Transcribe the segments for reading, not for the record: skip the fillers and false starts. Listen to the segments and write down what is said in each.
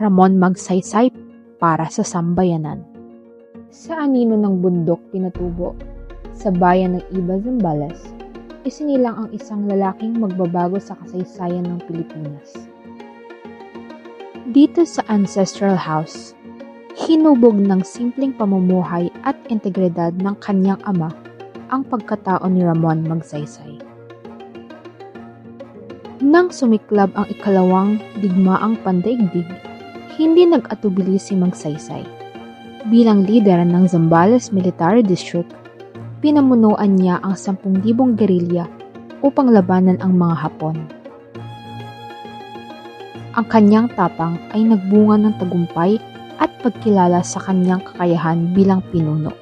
Ramon Magsaysay para sa sambayanan. Sa anino ng bundok pinatubo, sa bayan ng Iba, Zambales, isinilang ang isang lalaking magbabago sa kasaysayan ng Pilipinas. Dito sa ancestral house, hinubog ng simpleng pamumuhay at integridad ng kanyang ama ang pagkatao ni Ramon Magsaysay. Nang sumiklab ang ikalawang digmaang pandaigdig, hindi nag-atubili si Magsaysay. Bilang lider ng Zambales Military District, pinamunuan niya ang 10,000 gerilya upang labanan ang mga Hapon. Ang kanyang tapang ay nagbunga ng tagumpay at pagkilala sa kanyang kakayahan bilang pinuno.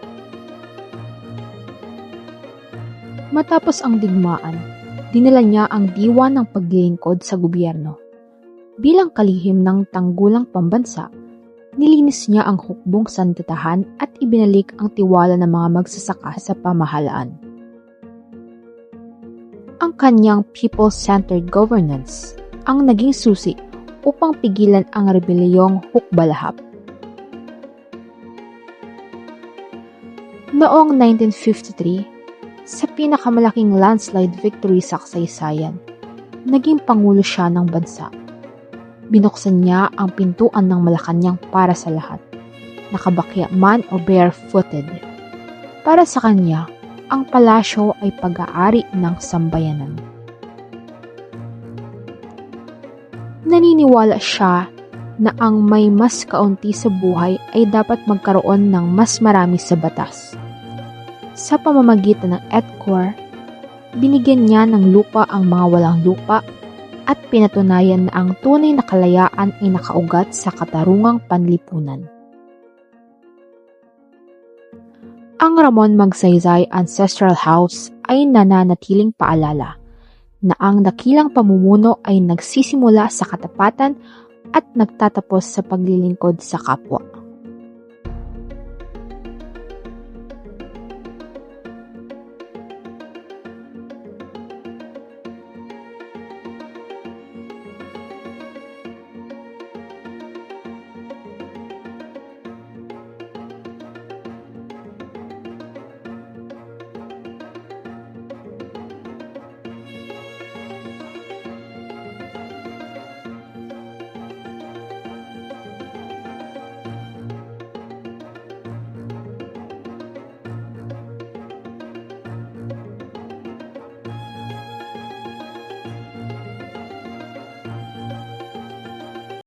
Matapos ang digmaan, dinala niya ang diwa ng paglilingkod sa gobyerno. Bilang kalihim ng tanggulang pambansa, nilinis niya ang hukbong sandatahan at ibinalik ang tiwala ng mga magsasaka sa pamahalaan. Ang kanyang people-centered governance ang naging susi upang pigilan ang rebelyong Hukbalahap. Noong 1953, sa pinakamalaking landslide victory sa kasaysayan, naging pangulo siya ng bansa. Binuksan niya ang pintuan ng Malacanang para sa lahat, nakabakya man o barefooted. Para sa kanya, ang palasyo ay pag-aari ng sambayanan. Naniniwala siya na ang may mas kaunti sa buhay ay dapat magkaroon ng mas marami sa batas. Sa pamamagitan ng EDCOR, binigyan niya ng lupa ang mga walang lupa at pinatunayan na ang tunay na kalayaan ay nakaugat sa katarungang panlipunan. Ang Ramon Magsaysay Ancestral House ay nananatiling paalala na ang dakilang pamumuno ay nagsisimula sa katapatan at nagtatapos sa paglilingkod sa kapwa.